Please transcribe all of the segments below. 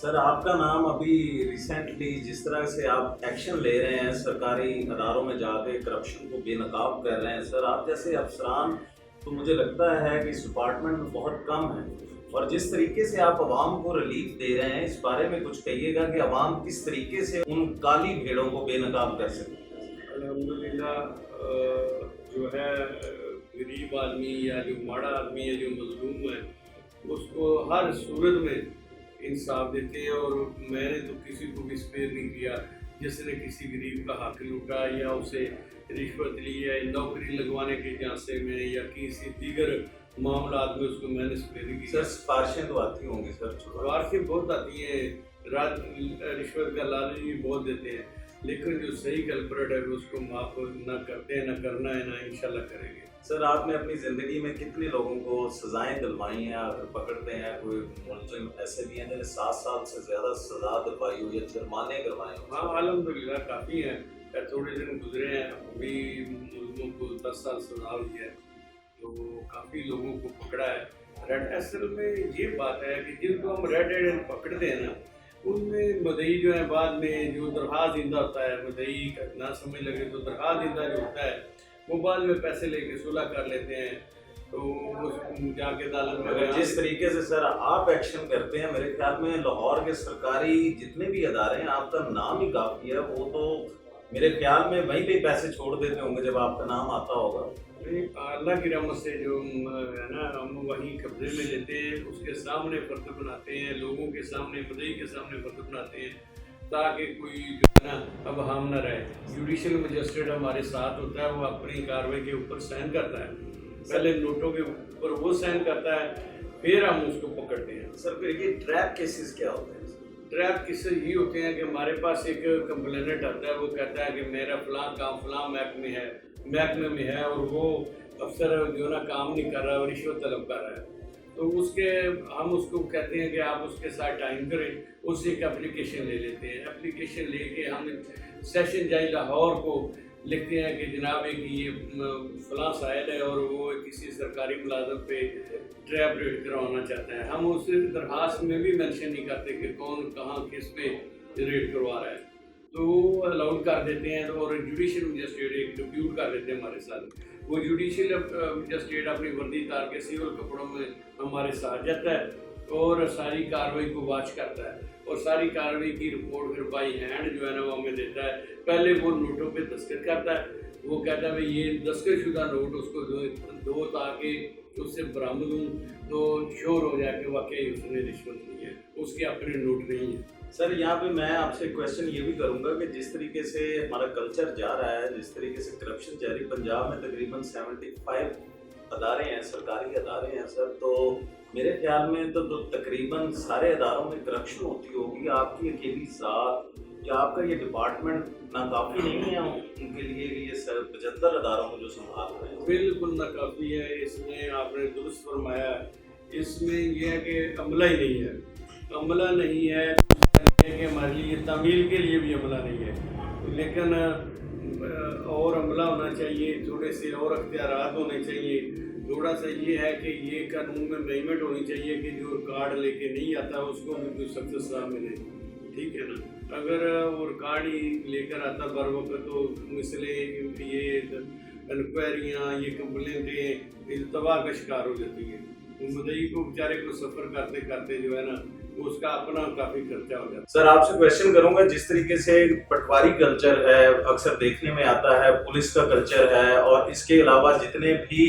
سر آپ کا نام ابھی ریسنٹلی جس طرح سے آپ ایکشن لے رہے ہیں سرکاری اداروں میں جا کے کرپشن کو بے نقاب کر رہے ہیں، سر آپ جیسے افسران تو مجھے لگتا ہے کہ اس ڈپارٹمنٹ میں بہت کم ہیں، اور جس طریقے سے آپ عوام کو ریلیف دے رہے ہیں اس بارے میں کچھ کہیے گا کہ عوام کس طریقے سے ان کالی بھیڑوں کو بے نقاب کر سکتے ہیں؟ الحمدللہ جو ہے غریب آدمی یا جو ماڑا آدمی ہے جو مظلوم ہے اس کو ہر صورت میں انصاف دیتے ہیں، اور میں نے تو کسی کو بھی اسپیئر نہیں کیا جس نے کسی غریب کا حق لوٹا یا اسے رشوت لی ہے نوکری لگوانے کے جانسے میں یا کسی دیگر معاملات میں اس کو میں نے اسپیئر نہیں کیا۔ سر سفارشیں تو آتی ہوں گی سر؟ سفارشیں بہت آتی ہیں، رشوت کا لالچ بھی بہت دیتے ہیں، لیکن جو صحیح کلپریٹ ہے اس کو معاف نہ کرتے ہیں، نہ کرنا ہے، نہ انشاءاللہ کریں گے۔ سر آپ نے اپنی زندگی میں کتنے لوگوں کو سزائیں دلوائی ہیں؟ اگر پکڑتے ہیں کوئی ملزم ایسے بھی ہیں جنہیں 7 سال سے زیادہ سزا دلوائی ہو یا جرمانے کروائے ہوں؟ ہاں الحمدللہ کافی ہیں، تھوڑے دن گزرے ہیں ابھی ملزموں کو 10 سال سزا ہوئی ہے، تو کافی لوگوں کو پکڑا ہے۔ ریڈ اصل میں یہ بات ہے کہ جن کو ہم ریڈ ہینڈ پکڑتے ہیں نا ان میں مدعی جو ہے بعد میں جو درخواست دہندہ ہوتا ہے، مدعی کا نہ سمجھ لگے تو درخواست دہندہ جو ہوتا ہے وہ بعد میں پیسے لے کے صلح کر لیتے ہیں، تو وہ جا کے عدالت میں اگر جس طریقے سے سر آپ ایکشن کرتے ہیں میرے خیال میں لاہور کے سرکاری جتنے بھی ادارے ہیں آپ کا نام ہی کافی ہے، وہ تو میرے خیال میں وہیں پہ پیسے چھوڑ دیتے ہوں گے جب آپ کا نام آتا ہوگا۔ اللہ کی رحمت سے جو ہے نا ہم وہیں قبضے میں لیتے ہیں، اس کے سامنے فرد بناتے ہیں، لوگوں کے سامنے مدعی کے سامنے فرد بناتے ہیں تاکہ کوئی جو ہے نا اب ہم نہ رہے۔ جوڈیشل مجسٹریٹ ہمارے ساتھ ہوتا ہے، وہ اپنی کارروائی کے اوپر سائن کرتا ہے، پہلے نوٹوں کے اوپر وہ سائن کرتا ہے پھر ہم اس کو پکڑتے ہیں۔ سر پھر یہ ٹریپ کیسز کیا ہوتے ہیں؟ ٹریپ کیسز یہ ہوتے ہیں کہ ہمارے پاس ایک کمپلینٹ آتا ہے، وہ کہتا ہے کہ میرا فلاں کام فلاں محکمے میں ہے اور وہ افسر جو نا کام نہیں کر رہا اور رشوت طلب کر رہا ہے، تو ہم اس کو کہتے ہیں کہ آپ اس کے ساتھ ٹائم کریں، اس سے ایک اپلیکیشن لے لیتے ہیں، اپلیکیشن لے کے ہم سیشن جج لاہور کو لکھتے ہیں کہ جناب کہ یہ فلاں سائل ہے اور وہ کسی سرکاری ملازم پہ ٹریپ ریڈ کروانا چاہتا ہے۔ ہم اس درخواست میں بھی مینشن نہیں کرتے کہ کون کہاں کس پہ ریڈ کروا رہا ہے، تو وہ الاؤڈ کر دیتے ہیں، اور جوڈیشل مجسٹریٹ ایک ڈپیوٹ کر دیتے ہیں ہمارے ساتھ۔ وہ جوڈیشل مجسٹریٹ اپنی وردی اتار کے سیول کپڑوں میں ہمارے ساتھ جاتا ہے اور ساری کارروائی کو واچ کرتا ہے، اور ساری کارروائی کی رپورٹ پھر بائی ہینڈ جو ہے نا وہ ہمیں دیتا ہے۔ پہلے وہ نوٹوں پہ دستخط کرتا ہے، وہ کہتا ہے بھائی یہ دستخط شدہ نوٹ اس کو دو تاکہ اس سے برآمد ہوں تو شور ہو جائے کہ واقعی اس نے رشوت لی ہے، اس کے اپنے نوٹ نہیں ہیں۔ سر یہاں پہ میں آپ سے کویشچن یہ بھی کروں گا کہ جس طریقے سے ہمارا کلچر جا رہا ہے، جس طریقے سے کرپشن جاری پنجاب میں تقریباً 75 ادارے ہیں، سرکاری ادارے ہیں سر، تو میرے خیال میں تو تقریباً سارے اداروں میں کرپشن ہوتی ہوگی۔ آپ کی اکیلی ذات یا آپ کا یہ ڈپارٹمنٹ ناکافی نہیں ہے ان کے لیے کہ یہ سر 75 اداروں کو جو سنبھال رہے ہیں؟ بالکل ناکافی ہے، اس میں آپ نے درست فرمایا ہے، اس میں یہ ہے کہ عملہ ہی نہیں ہے، عملہ نہیں ہے کہ ہمارے لیے تعمیل کے لیے بھی عملہ نہیں ہے، لیکن اور عملہ ہونا چاہیے، تھوڑے سے اور اختیارات ہونے چاہیے۔ تھوڑا سا یہ ہے کہ یہ قانون میں امینڈمنٹ ہونی چاہیے کہ جو ریکارڈ لے کے نہیں آتا اس کو بھی کوئی سخت سزا ملے، ٹھیک ہے نا۔ اگر وہ ریکارڈ ہی لے کر آتا بر وقت تو مثلیں یہ انکوائریاں، یہ کمپلینٹیں التوا کا شکار ہو جاتی ہیں، مدعی کو بیچارے کو سفر کرتے کرتے جو ہے نا اس کا اپنا کافی خرچہ ہو جاتا ہے۔ سر آپ سے کویشچن کروں گا، جس طریقے سے پٹواری کلچر ہے اکثر دیکھنے میں آتا ہے، پولیس کا کلچر ہے، اور اس کے علاوہ جتنے بھی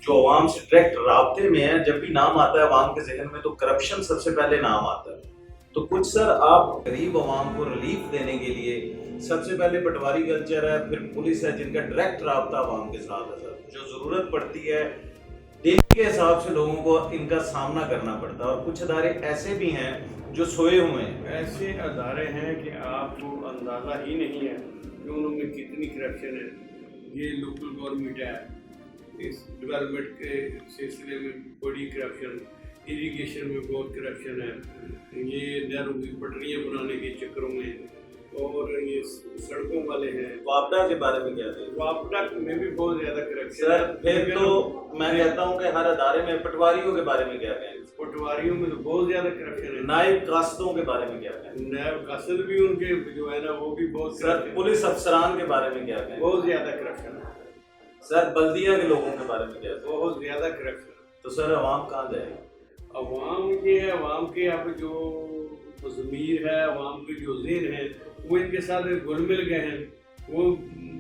جو عوام سے ڈائریکٹ رابطے میں ہیں، جب بھی نام آتا ہے عوام کے ذہن میں تو کرپشن سب سے پہلے نام آتا ہے۔ تو کچھ سر آپ غریب عوام کو ریلیف دینے کے لیے سب سے پہلے پٹواری کلچر ہے، پھر پولیس ہے جن کا ڈائریکٹ رابطہ عوام کے ساتھ ہے سر، جو ضرورت پڑتی ہے ڈیلی کے حساب سے لوگوں کو ان کا سامنا کرنا پڑتا ہے، اور کچھ ادارے ایسے بھی ہیں جو سوئے ہوئے ہیں۔ ایسے ادارے ہیں کہ آپ کو اندازہ ہی نہیں ہے کہ ان میں کتنی کرپشن ہے۔ یہ لوکل گورنمنٹ ہے، اس ڈیولپمنٹ کے سلسلے میں بڑی کرپشن، اریگیشن میں بہت کرپشن ہے، یہ نہروں کی پٹریاں بنانے کے چکروں میں اور یہ سڑکوں والے ہیں. وابڈا کے بارے میں کیا ہے؟ وابڈا میں بھی بہت زیادہ کرپشن سر پھر تو میں کہتا ہوں کہ ہر ادارے میں پٹواریوں کے بارے میں کیا کہیں؟ پٹواریوں میں تو بہت زیادہ کرپشن ہے. نائب قاصدوں کے بارے میں کیا کہیں؟ نائب قاصد بھی ان کے جو ہے نا وہ بھی بہت سر پولیس افسران کے بارے میں کیا کہیں؟ بہت زیادہ کرپشن ہے. سر بلدیہ کے لوگوں کے بارے میں کیا کہیں؟ بہت زیادہ کرپشن ہے. تو سر عوام کہاں جائے گی؟ عوام یہ ہے، عوام کے اب جو ضمیر ہے، عوام کے جو ذہن ہے وہ ان کے ساتھ گھل مل گئے ہیں. وہ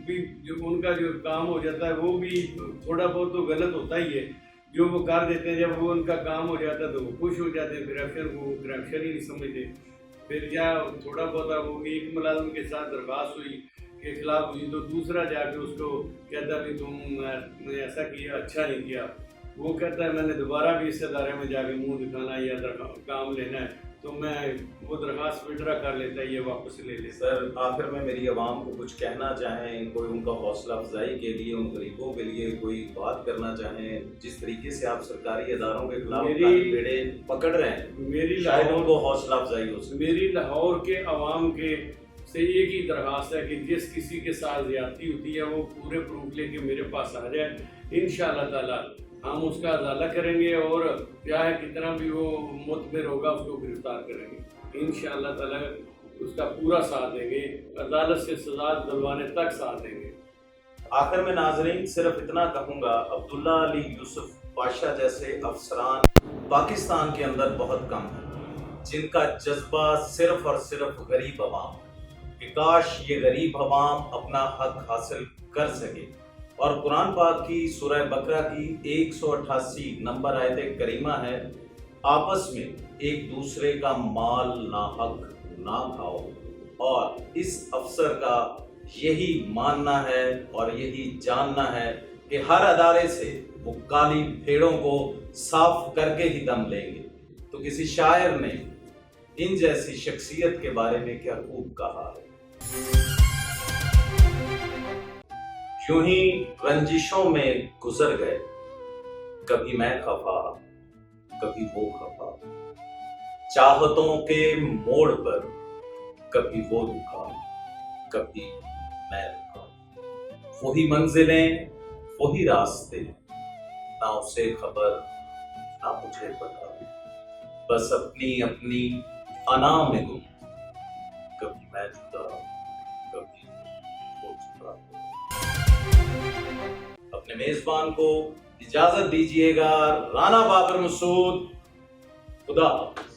بھی جو ان کا جو کام ہو جاتا ہے وہ بھی تھوڑا بہت تو غلط ہوتا ہی ہے. جو وہ کر دیتے ہیں جب وہ ان کا کام ہو جاتا ہے تو وہ خوش ہو جاتے ہیں. کرپشن کو کرپشن ہی نہیں سمجھتے. پھر کیا تھوڑا بہت وہ ایک ملازم کے ساتھ درخواست ہوئی کے خلاف ہوئی تو دوسرا جا کے اس کو کہتا ہے تم نے ایسا کیا، اچھا نہیں کیا. وہ کہتا ہے میں نے دوبارہ بھی اس ادارے میں جا کے منہ دکھانا یا کام لینا ہے تو میں وہ درخواست وڈرا کر لیتا ہے، یہ واپس لے لیتا. سر آخر میں میری عوام کو کچھ کہنا چاہیں، کوئی ان کا حوصلہ افزائی کے لیے، ان غریبوں کے لیے کوئی بات کرنا چاہیں؟ جس طریقے سے آپ سرکاری اداروں کے خلاف بیڑے پکڑ رہے ہیں شاید ان کو حوصلہ افزائی ہو سکے. میری لاہور کے عوام کے سے ایک ہی درخواست ہے کہ جس کسی کے ساتھ زیادتی ہوتی ہے وہ پورے پروف لے کے میرے پاس آ جائے. انشاءاللہ تعالی ہم اس کا ازالہ کریں گے اور چاہے کتنا بھی وہ متبر ہوگا اس کو گرفتار کریں گے. انشاءاللہ تعالی اس کا پورا ساتھ دیں گے، عدالت سے سزا دلوانے تک ساتھ دیں گے. آخر میں ناظرین صرف اتنا کہوں گا، عبداللہ علی یوسف پاشا جیسے افسران پاکستان کے اندر بہت کم ہیں جن کا جذبہ صرف اور صرف غریب عوام کہ کاش یہ غریب عوام اپنا حق حاصل کر سکے. اور قرآن پاک کی سورہ بقرہ کی 188 نمبر آیت کریمہ ہے، آپس میں ایک دوسرے کا مال ناحق نہ کھاؤ. اور اس افسر کا یہی ماننا ہے اور یہی جاننا ہے کہ ہر ادارے سے وہ کالی بھیڑوں کو صاف کر کے ہی دم لیں گے. تو کسی شاعر نے ان جیسی شخصیت کے بارے میں کیا خوب کہا ہے، یوں ہی رنجشوں میں گزر گئے، کبھی میں خفا کبھی وہ خفا، چاہتوں کے موڑ پر کبھی وہ رکا کبھی میں رکا. وہی منزلیں وہی راستے، نہ اسے خبر نہ مجھے پتا، بس اپنی اپنی انا میں گم، کبھی میں جدا کبھی وہ جدا. اپنے میزبان کو اجازت دیجیے گا. رانا بابر مسعود، خدا حافظ.